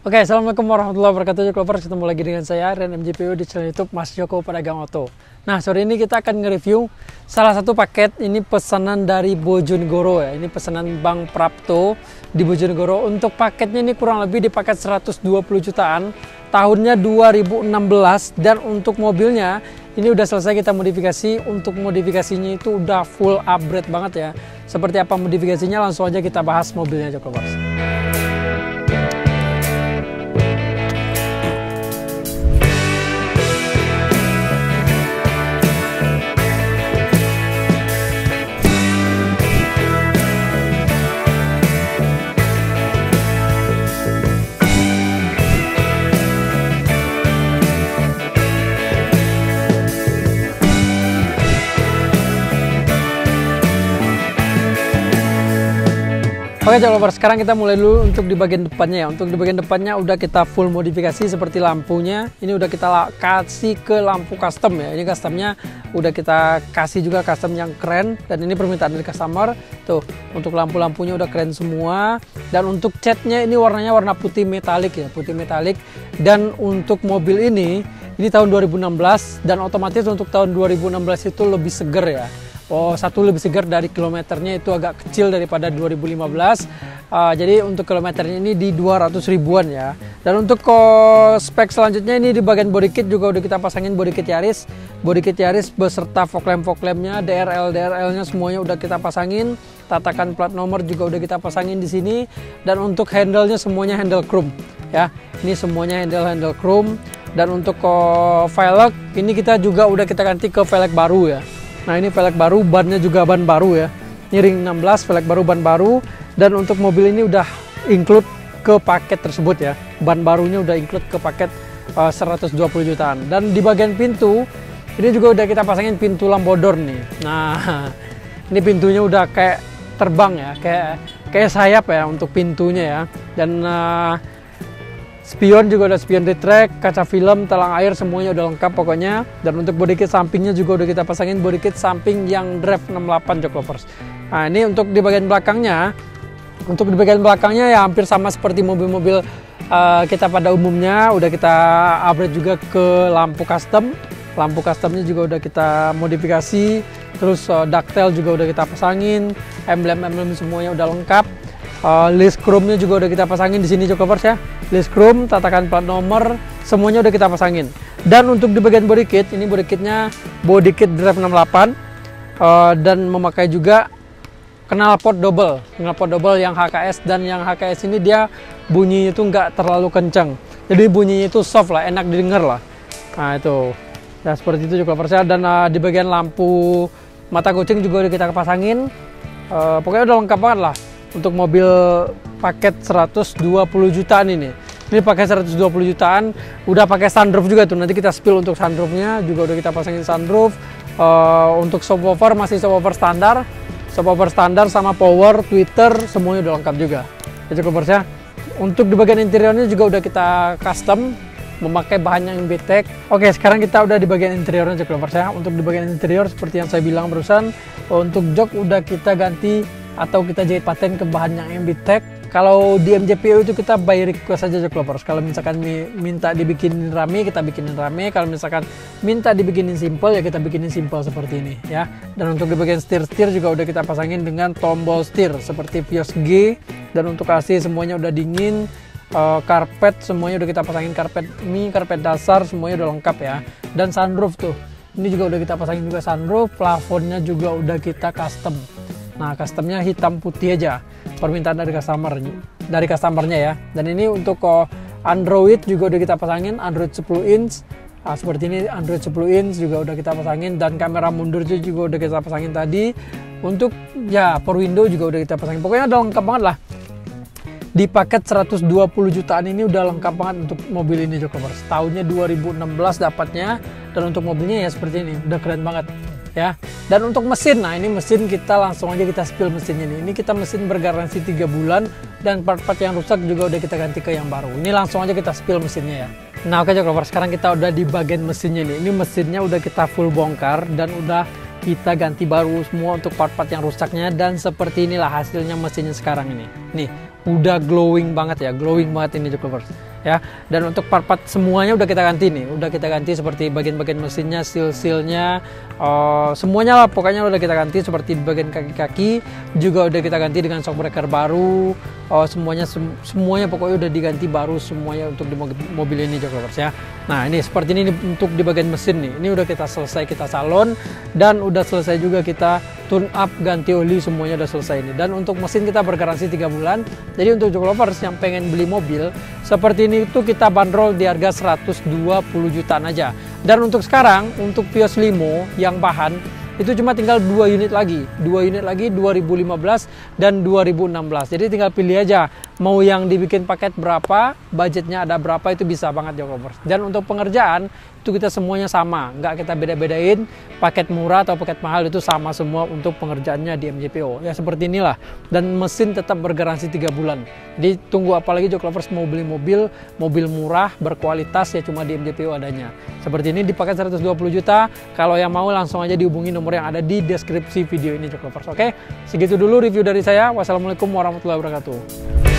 Oke, assalamualaikum warahmatullahi wabarakatuh, Joklovers. Ketemu lagi dengan saya, Ren MJPU, di channel YouTube Mas Joko Pedagang Oto. Nah, sore ini kita akan nge-review salah satu paket. Ini pesanan dari Bojonegoro ya. Ini pesanan Bank Prapto di Bojonegoro. Untuk paketnya ini kurang lebih di paket 120 jutaan. Tahunnya 2016. Dan untuk mobilnya, ini udah selesai kita modifikasi. Untuk modifikasinya itu udah full upgrade banget ya. Seperti apa modifikasinya, langsung aja kita bahas mobilnya, Joklovers. Oke, Joklovers, sekarang kita mulai dulu untuk di bagian depannya ya. Untuk di bagian depannya udah kita full modifikasi seperti lampunya. Ini udah kita kasih ke lampu custom ya. Ini customnya udah kita kasih juga custom yang keren. Dan ini permintaan dari customer. Tuh, untuk lampu-lampunya udah keren semua. Dan untuk catnya ini warnanya warna putih metalik ya, putih metalik. Dan untuk mobil ini tahun 2016 dan otomatis untuk tahun 2016 itu lebih seger ya. Satu lebih segar dari kilometernya, itu agak kecil daripada 2015. Jadi untuk kilometernya ini di 200 ribuan ya. Dan untuk spek selanjutnya ini di bagian body kit juga udah kita pasangin body kit Yaris. Body kit Yaris beserta fog lamp-nya, DRL-nya semuanya udah kita pasangin. Tatakan plat nomor juga udah kita pasangin di sini. Dan untuk handle-nya semuanya handle chrome ya. Ini semuanya handle chrome. Dan untuk velg ini kita juga udah kita ganti ke velg baru ya. Nah, ini velg baru, bannya juga ban baru ya. Ini ring 16, velg baru, ban baru. Dan untuk mobil ini udah include ke paket tersebut ya. Ban barunya udah include ke paket 120 jutaan. Dan di bagian pintu, ini juga udah kita pasangin pintu lampodor nih. Nah, ini pintunya udah kayak terbang ya, kayak sayap ya untuk pintunya ya. Dan spion juga udah spion retract, kaca film, talang air semuanya udah lengkap pokoknya. Dan untuk body kit sampingnya juga udah kita pasangin body kit samping yang Drive 68 Joklovers. Nah, ini untuk di bagian belakangnya. Untuk di bagian belakangnya ya hampir sama seperti mobil-mobil kita pada umumnya. Udah kita upgrade juga ke lampu custom. Lampu customnya juga udah kita modifikasi. Terus ductile juga udah kita pasangin. Emblem-emblem semuanya udah lengkap. List chrome-nya juga udah kita pasangin di sini Joklovers ya. List chrome, tatakan plat nomor, semuanya udah kita pasangin. Dan untuk di bagian body kit, ini body kitnya body kit Drive 68 dan memakai juga knalpot double yang HKS. Dan yang HKS ini dia bunyinya itu nggak terlalu kencang, jadi bunyinya itu soft lah, enak didengar lah. Nah itu ya seperti itu Joklovers ya. Dan di bagian lampu mata kucing juga udah kita pasangin. Pokoknya udah lengkap banget lah untuk mobil paket 120 jutaan ini. Ini pakai 120 jutaan, udah pakai sunroof juga tuh. Nanti kita spill untuk sunroofnya juga udah kita pasangin sunroof. Untuk subwoofer masih subwoofer standar sama power, tweeter semuanya udah lengkap juga. Ya Joklovers ya. Untuk di bagian interiornya juga udah kita custom memakai bahan yang MBTEC. Oke, sekarang kita udah di bagian interiornya Joklovers ya. Untuk di bagian interior seperti yang saya bilang barusan, untuk jok udah kita ganti atau kita jahit paten ke bahan yang MBTEC. Kalau di MJPU itu kita by request saja Joklovers. Kalau misalkan minta dibikinin rame, kita bikinin rame. Kalau misalkan minta dibikinin simple, ya kita bikinin simple seperti ini ya. Dan untuk di bagian setir juga udah kita pasangin dengan tombol setir seperti Vios G. Dan untuk AC semuanya udah dingin. Karpet semuanya udah kita pasangin, karpet mie, karpet dasar semuanya udah lengkap ya. Dan sunroof tuh, ini juga udah kita pasangin juga sunroof. Plafonnya juga udah kita custom. Nah, customnya hitam putih aja, permintaan dari customernya ya. Dan ini untuk Android juga udah kita pasangin, Android 10 inch. Nah, seperti ini Android 10 inch juga udah kita pasangin. Dan kamera mundur juga udah kita pasangin tadi. Untuk ya power window juga udah kita pasangin. Pokoknya udah lengkap banget lah. Di paket 120 jutaan ini udah lengkap banget untuk mobil ini Joklovers. Tahunnya 2016 dapatnya. Dan untuk mobilnya ya seperti ini, udah keren banget ya. Dan untuk mesin, nah ini mesin kita langsung aja kita spill mesinnya nih. Ini kita mesin bergaransi 3 bulan dan part-part yang rusak juga udah kita ganti ke yang baru. Ini langsung aja kita spill mesinnya ya. Nah oke Joklovers, sekarang kita udah di bagian mesinnya nih. Ini mesinnya udah kita full bongkar dan udah kita ganti baru semua untuk part-part yang rusaknya. Dan seperti inilah hasilnya mesinnya sekarang ini. Nih udah glowing banget ya, glowing banget ini Joklovers ya. Dan untuk part-part semuanya udah kita ganti nih, udah kita ganti seperti bagian-bagian mesinnya, seal-sealnya, semuanya lah pokoknya udah kita ganti. Seperti di bagian kaki-kaki juga udah kita ganti dengan shock breaker baru, semuanya pokoknya udah diganti baru semuanya untuk di mobil ini Jok Lovers ya. Nah ini seperti ini untuk di bagian mesin nih, ini udah kita selesai, kita salon dan udah selesai juga kita tune up, ganti oli, semuanya udah selesai ini. Dan untuk mesin kita bergaransi 3 bulan. Jadi untuk Jok Lovers yang pengen beli mobil seperti ini itu kita bandrol di harga 120 jutaan aja. Dan untuk sekarang untuk Vios Limo yang bahan itu cuma tinggal 2 unit lagi 2015 dan 2016. Jadi tinggal pilih aja mau yang dibikin paket berapa, budgetnya ada berapa, itu bisa banget Jok Lovers. Dan untuk pengerjaan itu kita semuanya sama, nggak kita beda-bedain paket murah atau paket mahal, itu sama semua untuk pengerjaannya di MJPO ya, seperti inilah. Dan mesin tetap bergaransi 3 bulan. Jadi tunggu apalagi Jok Lovers mau beli mobil murah berkualitas ya, cuma di MJPO adanya seperti ini di paket 120 juta. Kalau yang mau langsung aja dihubungi nomor yang ada di deskripsi video ini Jok Lovers. Oke, segitu dulu review dari saya. Wassalamualaikum warahmatullahi wabarakatuh.